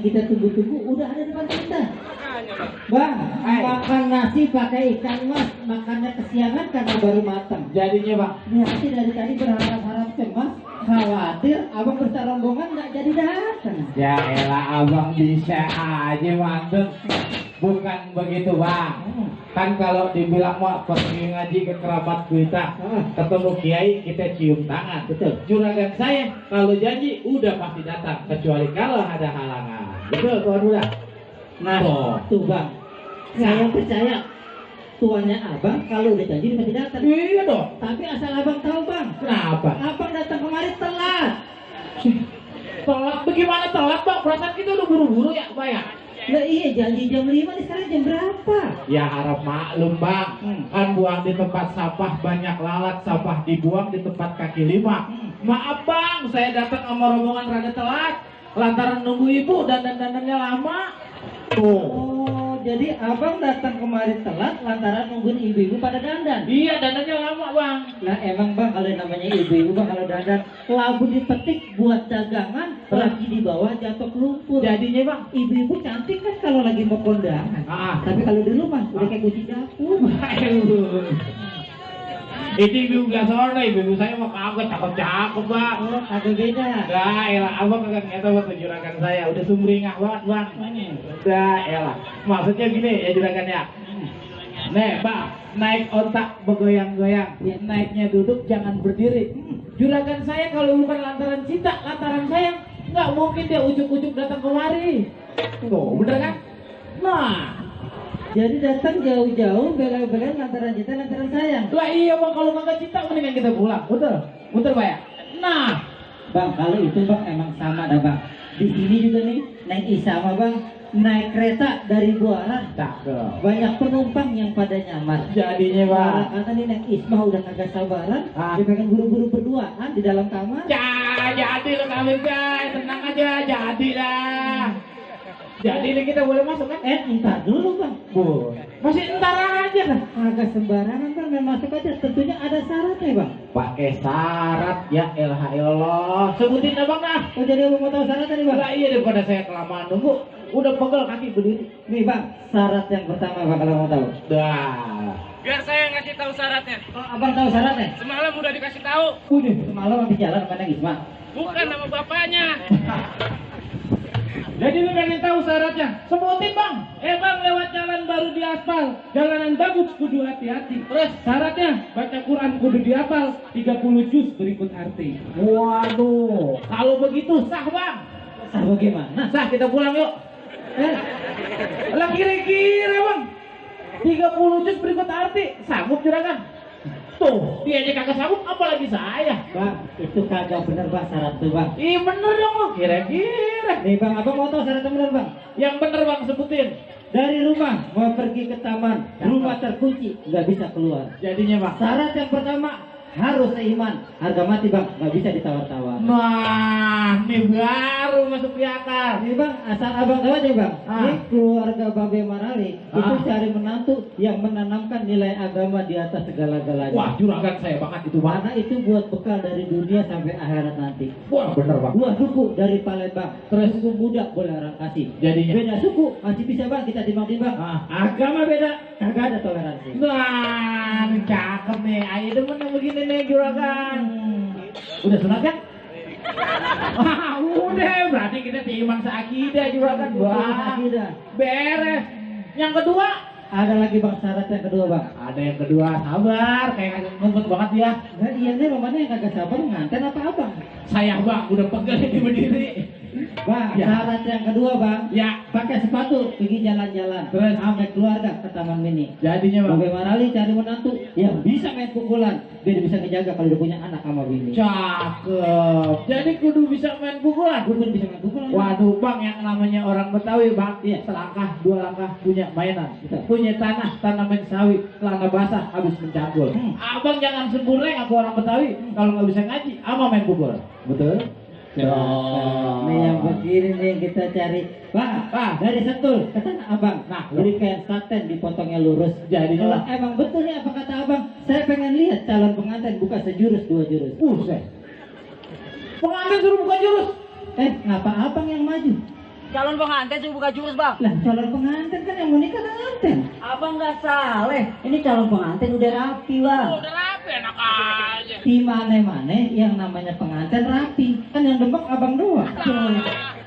kita tunggu-tunggu udah ada depan kita. Bang, makan nasi pakai ikan mas, makannya kesiangan karena baru matang. Jadinya bang, Ini hati dari tadi berharap-harap cemas, khawatir abang berita rombongan nggak jadi datang. ya elah abang bisa aja mantep. Bukan begitu bang. Kan kalau dibilang mau pergi ngaji ke kerabat kita, ketemu kiai kita cium tangan. Betul. Juragan saya kalau janji udah pasti datang, kecuali kalau ada halangan. Betul tuan muda. Nah, tuh bang, saya percaya tuanya abang kalau udah janji dia pasti datang. Iya dong. Tapi asal abang tahu bang, Kenapa? abang datang kemari telat. Telat bagaimana telat bang? Perasaan kita udah buru-buru ya bang ya? Lah iya janji jam 5 nih, sekarang jam berapa? Ya harap maklum bang, kan buang di tempat sampah banyak lalat, sampah dibuang di tempat kaki lima. Maaf bang, saya datang sama rombongan rada telat, lantaran nunggu ibu dan dandannya lama. Oh, jadi abang datang kemari telat lantaran nungguin ibu-ibu pada dandan. Iya dandannya lama bang. Nah emang bang kalau namanya ibu-ibu bang kalau dandan labu dipetik buat dagangan, lagi di bawah jatuh ke lumpur. Jadinya bang, Ibu-ibu cantik kan kalau lagi mau kondangan. Tapi kalau di rumah udah kayak kunci dapur. itu ibu gak sore, ibu saya mah kagak cakep-cakep bang. Oh, ada beda. Dah elah, abang kagak ngerti buat juragan saya, udah sumringah banget bang. Dah elah, maksudnya gini ya juragan ya. Nih bang, naik otak bergoyang-goyang, naiknya duduk jangan berdiri. Juragan saya kalau bukan lantaran cinta, lantaran sayang, nggak mungkin dia ujuk-ujuk datang kemari. Tuh, bener kan? Nah, Jadi datang jauh-jauh bela-belain lantaran cinta lantaran sayang. lah iya bang, kalau nggak cinta mendingan kita pulang. Betul, betul pak ya. Nah, Bang kalau itu bang emang sama dah bang. Di sini juga nih naik Isama bang, naik kereta dari Buaran. cakep. Banyak penumpang yang pada nyamar. Jadinya bang. Karena nih naik Isma udah kagak sabaran, Ah. dia pengen buru-buru berduaan di dalam kamar. Jadi lo kawin guys, tenang aja, jadi dah. Jadi ini kita boleh masuk kan? Entar dulu bang. Boleh. Masih entar aja lah. Agak sembarangan bang, main masuk aja. Tentunya ada syaratnya bang. Pakai syarat ya elah Allah. Sebutin abang dah. Oh jadi abang mau tahu syaratnya nih bang? Lah iya daripada saya kelamaan nunggu, udah pegel kaki berdiri. Nih bang, syarat yang pertama bang kalau mau tahu. Dah. Biar saya ngasih tahu syaratnya. Oh, abang tahu syaratnya? Semalam udah dikasih tahu. Udah semalam di jalan pandang Isma. Bukan nama bapaknya. Jadi lu pengen tahu syaratnya? Sebutin bang. Bang lewat jalan baru di aspal. Jalanan bagus kudu hati-hati. Terus syaratnya baca Quran kudu dihafal 30 juz berikut arti. Waduh. Kalau begitu sah bang. Sah bagaimana? Sah kita pulang yuk. Lah kira-kira bang. 30 juz berikut arti. Sanggup juragan? Tuh, dia aja kagak sanggup, apalagi saya. Bang, itu kagak bener bang syarat tuh bang. Ih bener dong lo, kira-kira. Nih bang, abang mau tahu syaratnya bener bang? Yang bener bang sebutin. Dari rumah mau pergi ke taman, rumah terkunci, nggak bisa keluar. Jadinya bang. Syarat yang pertama harus seiman, harga mati bang, nggak bisa ditawar-tawar. Nah, ini baru masuk di akal. Ini bang, asal abang tahu aja bang, Ah. ini keluarga Babe Marali itu Ah. cari menantu yang menanamkan nilai agama di atas segala-galanya. Wah, juragan saya banget itu bang. Karena itu buat bekal dari dunia sampai akhirat nanti. Wah, bener bang. Dua suku dari Palembang, terus suku muda boleh orang kasih. Jadinya. Beda suku masih bisa bang kita timbang-timbang. Ah. Agama beda, kagak ada toleransi. Nah, ini cakep nih. Ayo demen yang begini nih juragan. Udah sunat kan? Wah, udah. Berarti kita seimbang seakidah juragan. Wah, Akidah. beres. Yang kedua, Ada lagi bang syarat yang kedua bang. ada yang kedua, sabar. Kayak kagak ngumpet banget ya. Nah, iya nih mamanya yang kagak sabar nganten apa abang? Saya bang, udah pegel ini berdiri. Bang, Ya. syarat yang kedua bang, Ya, pakai sepatu pergi jalan-jalan, Terus? sampai keluarga ke Taman Mini. jadinya bang. Babe Marali cari menantu yang bisa main pukulan, biar bisa ngejaga kalau udah punya anak sama bini. Cakep. Jadi kudu bisa main pukulan. Gue kan bisa main pukulan. Waduh bang, yang namanya orang Betawi bang, Iya. selangkah dua langkah punya mainan, Betul. punya tanah tanaman sawi, celana basah habis mencangkul. Abang jangan sembureng aku orang Betawi, kalau nggak bisa ngaji, ama main pukul. Betul? Nih yang begini nih yang kita cari. Bang, Ah. dari Sentul ke Tanah Abang. Nah, Jadi kayak saten dipotongnya lurus. Jadinya Kalau emang betul nih apa kata abang, saya pengen lihat calon pengantin buka sejurus dua jurus. Buset. Pengantin suruh buka jurus. Ngapa abang yang maju? calon pengantin sih buka jurus bang. Lah calon pengantin kan yang mau nikah pengantin. Abang nggak salah. Ini calon pengantin udah rapi bang. Udah rapi enak aja. Di mana-mana yang namanya pengantin rapi. Kan yang demek abang doang.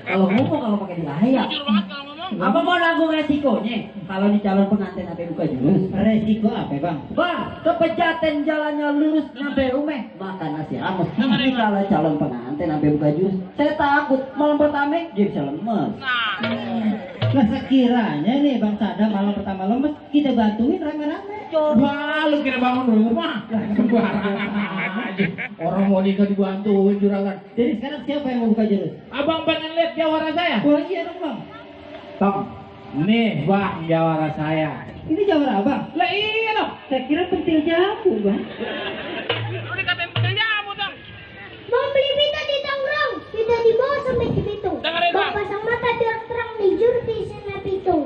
Kalau ngomong kalau pakai dilayak. Jujur banget kalau ngomong. Abang mau nanggung resikonya kalau di calon pengantin sampai buka jurus. Resiko apa bang? Bang, kepejaten jalannya lurus sampai rumah makan nasi rames. Ini kalau calon pengantin sampai buka jurus, saya takut malam pertama dia bisa lemes. Nah, Lah sekiranya nih Bang Sada malam pertama lemes, kita bantuin rame-rame. Wah, lu kira bangun rumah? Sembarangan aja. Orang mau nikah dibantuin juragan. Jadi sekarang siapa yang mau buka jurus? Abang pengen lihat jawara saya? Oh iya dong bang. Tong, nih bang jawara saya. Ini jawara abang. Lah iya dong. Saya kira pentil jamu bang. lu dikatain petil jamu dong. Mau beli pita di Tangerang, tidak dibawa sampai ke Bitung. Dengerin, Bang Bang. pasang mata biar terang di jurus di sana Bitung.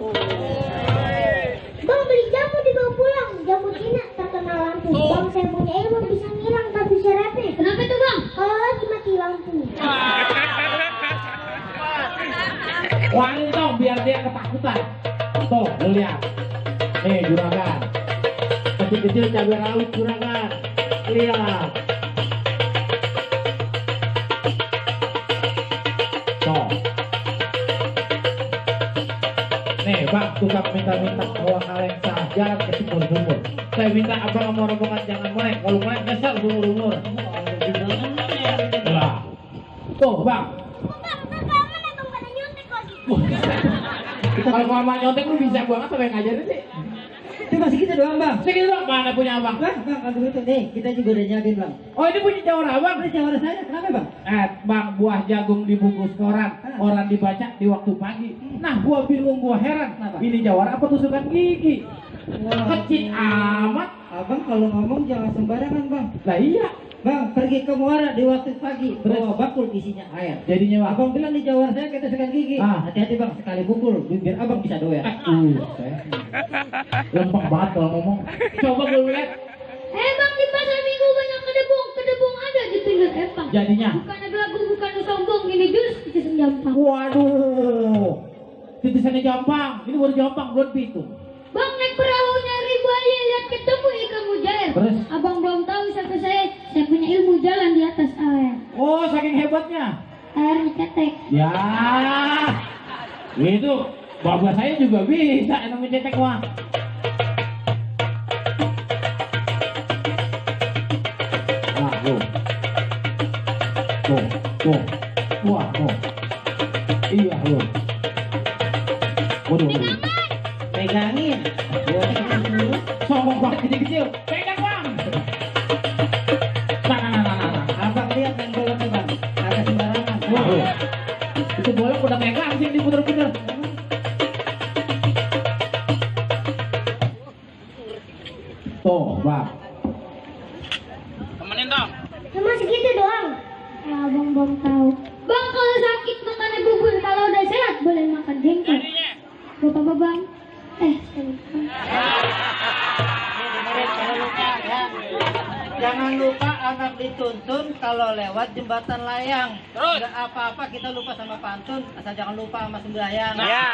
Bang beli jamu dibawa pulang, jamu Cina terkena lampu. Bang saya punya ilmu bisa ngilang tak bisa rapi. Kenapa tuh bang? Kalau lagi mati lampu. Wangi dong biar dia ketakutan. Tuh, lu lihat. Nih juragan. Kecil-kecil cabai rawit juragan. Lihat. Tuh. Nih bang, tukang minta-minta uang kaleng sah jalan ke sumur-sumur. Saya minta abang sama rombongan jangan melek. Kalau melek nyesel sumur-sumur. Lah. Tuh bang. Kalau mama nyontek lu bisa banget apa yang ngajarin sih? Itu masih kita doang bang. Segitu dong, mana punya abang? Bang, kalau begitu nih kita juga udah nyiapin bang. Oh ini punya jawara abang? Ini jawara saya, kenapa bang? Bang, buah jagung dibungkus koran, orang dibaca di waktu pagi. Nah, gua bingung, gua heran. Kenapa? Ini jawara apa tusukan gigi? Kecil amat. Abang kalau ngomong jangan sembarangan bang. Lah iya. Bang, pergi ke muara di waktu pagi, bawa bakul isinya air. Jadinya bang. Abang bilang di jawara saya kita sekan gigi. Hati-hati bang, sekali pukul, biar abang bisa doyan. Lempeng banget kalau ngomong. Coba gue lihat. Bang di pasar minggu banyak kedebong ada di pinggir empang. Jadinya. Bukan belagu, bukan sombong, ini jurus titisan gampang. Waduh. Titisannya gampang. Ini baru gampang, belum pitu. Bang naik perahu nyari buaya lihat ketemu ikan mujair. Terus? Abang belum tahu siapa saya punya ilmu jalan di atas air. Oh, saking hebatnya. Airnya cetek. Ya. Itu bapak saya juga bisa enak mencetek uang. Wah, wah, iya, waduh, Pegangin. sombong banget kecil-kecil, pegang bang. Nah. Abang lihat yang bolotnya bang, agak sembarangan. Wah, itu bolak udah megang sih diputer-puter. Tuh, bang. Temenin dong. Cuma segitu doang. Abang belum tahu. Bang kalau sakit makan bubur, kalau udah sehat boleh makan jengkol. Jadinya. Bapak bang. Jangan lupa anak dituntun kalau lewat jembatan layang. Terus? Nggak apa-apa kita lupa sama pantun, asal jangan lupa sama sembahyang. Ya.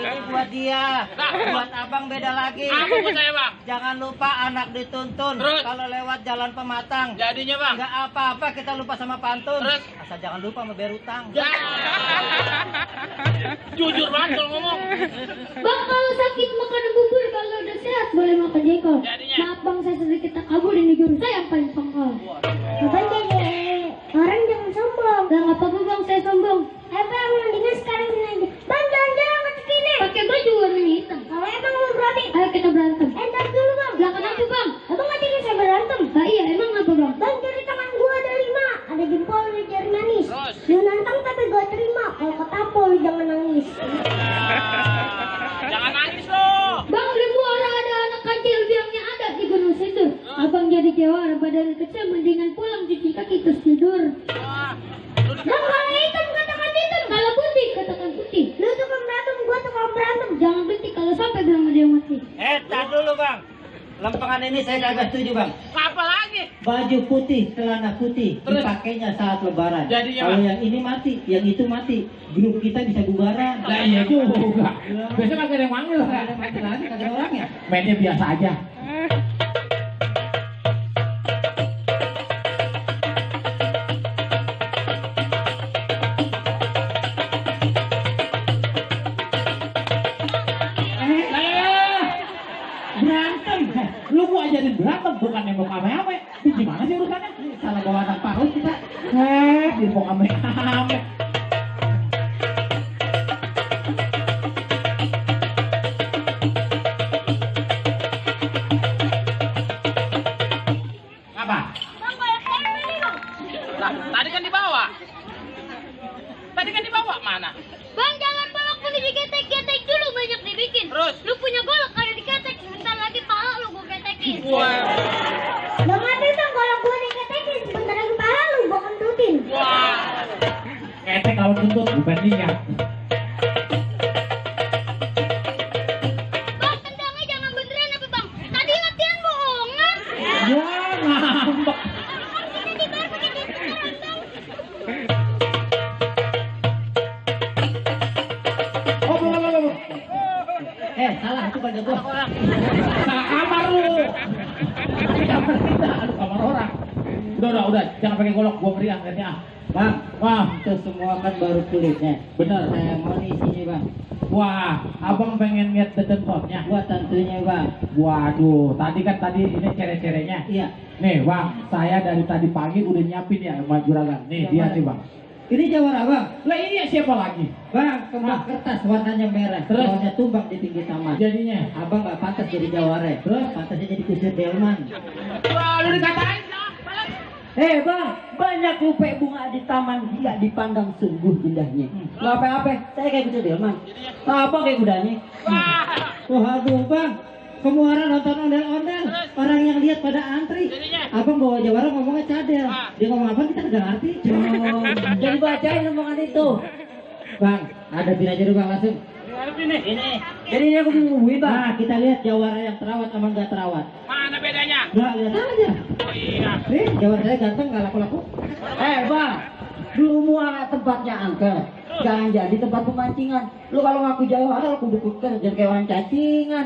Ini buat dia, buat abang beda lagi. Apa buat saya bang? Jangan lupa anak dituntun Terus? kalau lewat jalan pematang. Jadinya bang. Nggak apa-apa kita lupa sama pantun, Terus? asal jangan lupa sama berutang. Ya. Jujur banget kalau ngomong. Bang kalau sakit makan bubur, kalau udah sehat boleh makan jengkol. Jadinya? Maaf bang saya sedikit takabur, ini jurus saya yang paling pangkal. Bapak jadi orang jangan sombong. Gak apa-apa bang saya sombong. Bang mendingan sekarang gini aja. Bang jalan-jalan ke sini. Pakai baju warna hitam. Kalau emang mau berani, ayo kita berantem. Entar dulu bang. Lah kenapa bang? Abang ngajakin saya berantem. Nah iya emang apa bang? Bang dari tangan gua ada 5. Ada jempol dan jari manis. Terus? Lu nantang tapi gua terima. Kalau ketampol lu jangan nangis. Jangan nangis loh. Bang di muara ada anak kecil biangnya ada di Gunung Sindur. Abang jadi jawara badan kecil mendingan pulang cuci kaki terus tidur. Wah. Bang kalau hitam katakan hitam, kalau putih katakan putih. Lu tukang berantem, gua tukang berantem. Jangan berhenti kalau sampai belum ada yang mati. Tar dulu bang, lempengan ini saya kagak setuju bang. Apa lagi Baju putih, celana putih, Terus? dipakainya saat lebaran. Jadinya, Kalau Bang? yang ini mati, yang itu mati, grup kita bisa bubaran. Nah iya juga. Biasanya kagak ada yang manggil. Nggak ada mati lagi, kagak ada orangnya. Mainnya biasa aja. Berantem. Lu mau ajarin berantem bukan nembok ame-ame. Ini gimana sih urusannya? Salah bawa anak paus kita. Nembok ame-ame. Apa? Bang, kayak ini bang. Lah, tadi kan dibawa. Tadi kan dibawa mana? Bang, jangan balok punya diketek-ketek dulu, banyak dibikin. Terus? Lu punya golok ada diketek, sebentar lagi paha lu gua ketekin. Wah. Bang, ada bang, golok gua diketekin, sebentar lagi paha lu gua kentutin. Wah. Ketek kalau tuntut bukan niat. Bang, tendangnya jangan beneran apa bang? Tadi latihan bohongan. Ya ngambek. Ini dibayar pakai duit beneran bang. Oh, belum. Salah, itu baju gua. Salah kamar lu. Kamar kita, lu kamar orang. Udah, jangan pakai golok, gua ngeri angkatnya. Bang, Wah, itu semua kan baru kulitnya. bener. Saya mau nih isinya bang. Wah, abang pengen lihat detentornya. Buat tentunya bang. Waduh, tadi ini cere-cerenya. Iya. Nih bang, saya dari tadi pagi udah nyiapin ya sama juragan. Nih, Yang dia mana? nih bang. Ini jawara bang. Lah ini ya siapa lagi? Bang, kembang kertas warnanya merah. Terus? Bawahnya tumbang di pinggir taman. Jadinya. Abang nggak pantas jadi jawara. Terus? Pantasnya jadi kusir delman. Wah, lu dikatain. Bang, banyak lupa bunga di taman tidak dipandang sungguh indahnya. Nggak apa-apa, saya kayak kuda delman. Abang kayak kudanya. Wah. Waduh bang, semua orang nonton ondel-ondel. Orang yang lihat pada antri. Jadinya? Abang bawa jawara ngomongnya cadel. Ah. Dia ngomong apa kita nggak ngerti. Oh, jadi bacain omongan itu. Bang, ada bin aja dulu bang langsung. Ini. Jadi ini aku nungguin bang. Nah, kita lihat jawara yang terawat sama nggak terawat. Mana bedanya? Nggak lihat aja. Oh iya. Nih, jawara saya ganteng nggak laku-laku. Bang, dulu muara tempatnya angker. Jangan jadi tempat pemancingan. Lu kalau ngaku jawara lu kudu kuker, jangan kayak orang cacingan.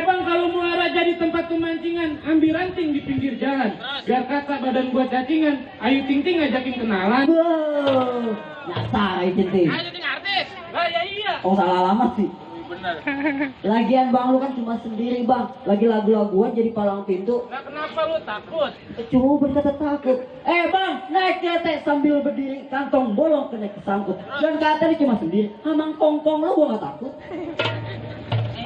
Bang, kalau muara jadi tempat pemancingan, ambil ranting di pinggir jalan. Biar kata badan gua cacingan, Ayu Ting Ting ngajakin kenalan. Wow, nyasar aja cinti. Ayo jadi artis. Lah ya iya. Oh salah alamat sih. Bener. Lagian bang lu kan cuma sendiri bang. Lagi lagu-laguan jadi palang pintu. Lah kenapa lu takut? Cuma berkata takut. Bang, naik ketek sambil berdiri, kantong bolong kena kesangkut. Dan kata dia cuma sendiri. Amang kongkong lu gua gak takut.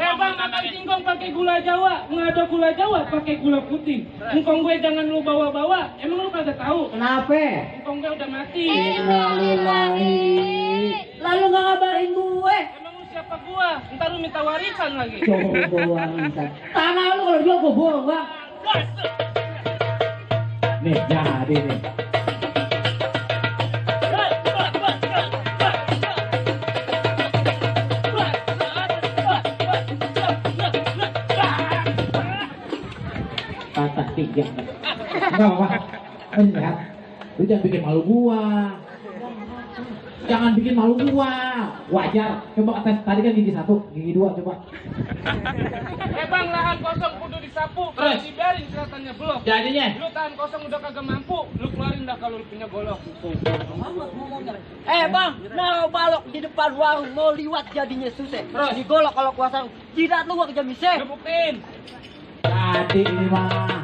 Bang, makan singkong pakai gula Jawa, nggak ada gula Jawa, pakai gula putih. Engkong gue jangan lu bawa-bawa, emang lu kagak tahu? Kenapa? Engkong gue udah mati. Innalillahi. Lalu gak ngabarin gue. Emang lu siapa gua? Ntar lu minta warisan lagi. Coba warisan. Tanah lu kalau jual gua borong bang. Nih, jadi nih. Patah tiga. Enggak apa-apa. Lihat. Lu jangan bikin malu gua. Jangan bikin malu gua. Wajar. Coba tes tadi kan gigi 1, gigi 2 coba. Bang, lahan kosong kudu disapu. Kalau dibiarin kelihatannya belum. Jadinya. Lu tahan kosong udah kagak mampu, lu keluarin dah kalau lu punya golok. Bang, naruh balok di depan warung mau liwat jadinya susah. Terus digolok kalau kuasa. Jidat lu gua kerja mise. Lu buktiin. Jadi ini mah.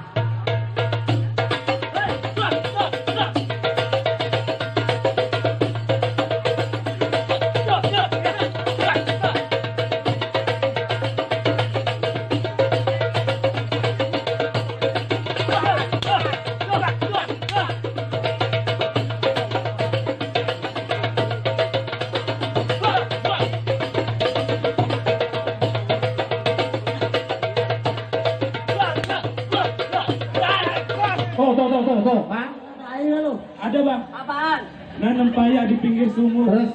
Tuh, Bang. Ayo lu. Ada bang, Apaan? nanam paya di pinggir sumur. Terus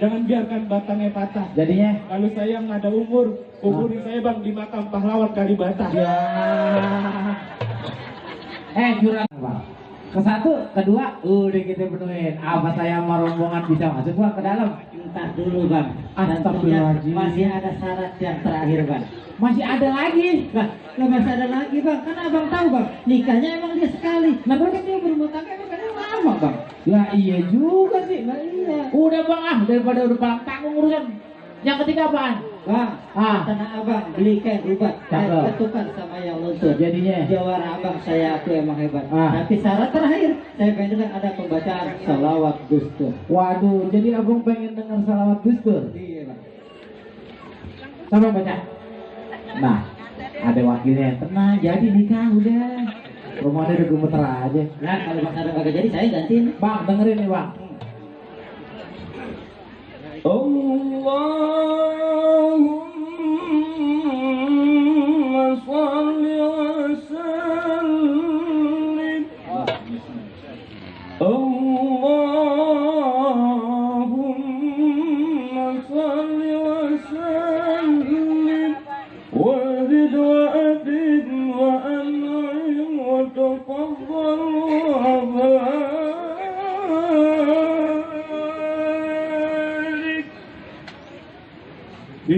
Jangan biarkan batangnya patah. jadinya Kalau saya nggak ada umur, kuburin saya bang di makam pahlawan Kalibata. ya Juragan bang. Ke satu, kedua, udah kita penuhin. Apa saya sama rombongan bisa masuk bang ke dalam? Entar dulu bang. Astagfirullahaladzim. Masih ada syarat yang terakhir bang. Masih ada lagi. Lah, masih ada lagi bang. Kan abang tahu bang, nikahnya emang dia sekali. Nah kan dia berumah tangga emang kan lama bang. Ya iya juga sih. Nah iya. Udah bang daripada udah paling tanggung urusan. Yang ketiga apaan? Bang, tanah abang belikan rubat. Cakep. Saya ketukar sama yang luntur. Jadinya. Jawara abang saya aku emang hebat. Ah. Tapi syarat terakhir, saya pengen dengar ada pembacaan salawat Gustur. Waduh, jadi abang pengen dengar salawat Gustur. Iya bang. Coba baca. Nah, ada wakilnya. Tenang, jadi nikah udah. Rumahnya udah gemeter aja. Nah kalau mas ada kagak jadi saya gantiin. Bang, dengerin nih bang. Allahumma shalli wa sallim. Allahumma shalli wa sallim wa zid wa abid wa an'im wa taqabbal wa barik fi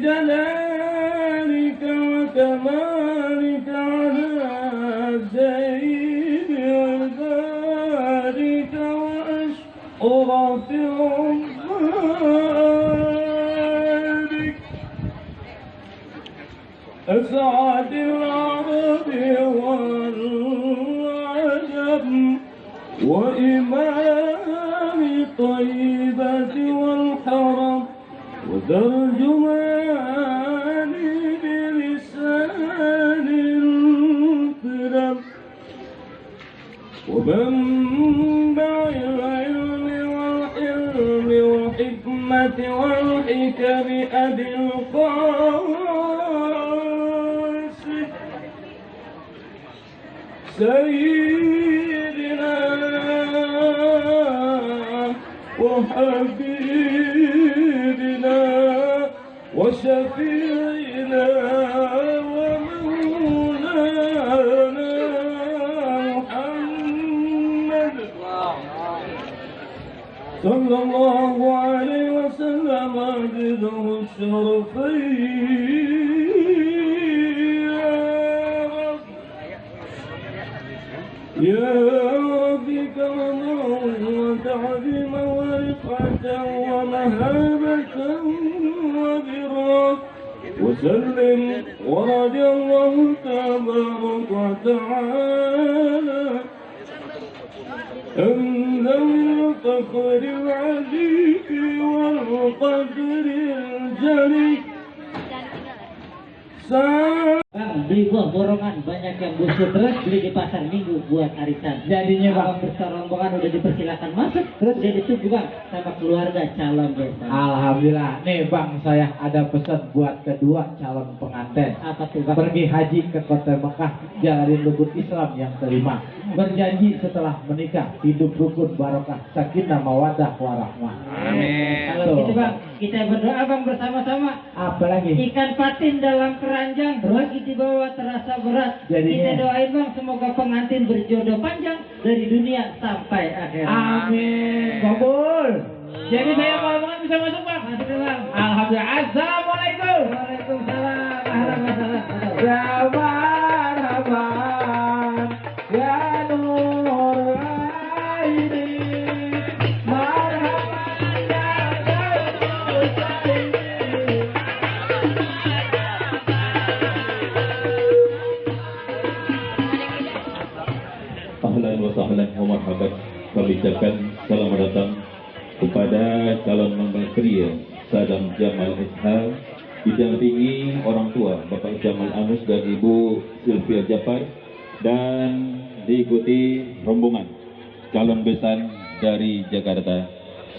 jalalika wa kamalika ala zaidi wa barika wa ashrafi ummarik أسعد العرب والعجم وإمام طيبة والحرم وترجمان بلسان الكرم ومنبع العلم والحلم والحكمة والحكم أبي القاسم سيدنا وحبيبنا وشفيعنا ومولانا محمد صلى الله عليه وسلم عبده الشرفين يا رب كرما وتعظيما ورفعة ومهابة وبرا وسلم ورضي الله تبارك وتعالى عند الفخر العلي والقدر الجلي Bang, beli buah borongan banyak yang busuk terus beli di pasar minggu buat arisan. Jadinya bang. Abang berserombongan udah dipersilakan masuk terus udah ditunggu bang sama keluarga calon besan. Alhamdulillah. Nih bang, saya ada pesan buat kedua calon pengantin. Apa tuh bang? Pergi haji ke kota Mekah, jalanin rukun Islam yang kelima. Berjanji setelah menikah hidup rukun barokah sakinah mawadah warahmah. Amin. Kalau gitu bang, kita berdoa bang bersama-sama. Apalagi? Ikan patin dalam keranjang lagi di bawah terasa berat. Jadinya. Kita doain bang semoga pengantin berjodoh panjang dari dunia sampai akhir. Amin. Kabul. Jadi saya mau banget bisa masuk bang. Masuk bang. Alhamdulillah. Assalamualaikum. Waalaikumsalam. Ahlan wa sahlan. Ya marhaban, ya nur aini, marhaban ya Rasul Sayyidi. Ahlan wa sahlan wa marhaban. Kami ucapkan selamat datang kepada calon mempelai pria Sadam Jamal Ishaq didampingi orang tua Bapak Jamal Anus dan Ibu Sylvia Jafar dan diikuti rombongan calon besan dari Jakarta.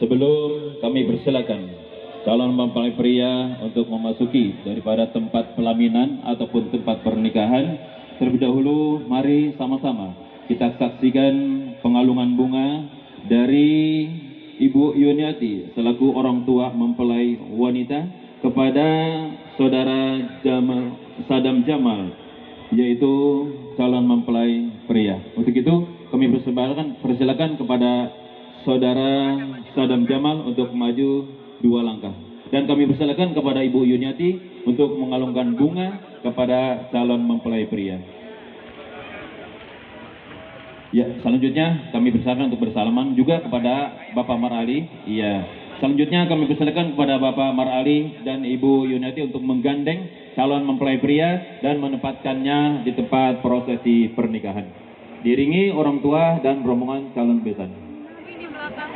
Sebelum kami persilakan calon mempelai pria untuk memasuki daripada tempat pelaminan ataupun tempat pernikahan, terlebih dahulu mari sama-sama kita saksikan pengalungan bunga dari Ibu Yuniati selaku orang tua mempelai wanita kepada saudara Sadam Jamal, yaitu calon mempelai pria. persilakan kepada Saudara Sadam Jamal untuk maju 2 langkah. Dan kami persilakan kepada Ibu Yuniati untuk mengalungkan bunga kepada calon mempelai pria. Ya, selanjutnya kami persilakan untuk bersalaman juga kepada Bapak Marali. Iya. Selanjutnya kami persilakan kepada Bapak Marali dan Ibu Yuniati untuk menggandeng calon mempelai pria dan menempatkannya di tempat prosesi pernikahan. Diiringi orang tua dan rombongan calon besan. Di belakang.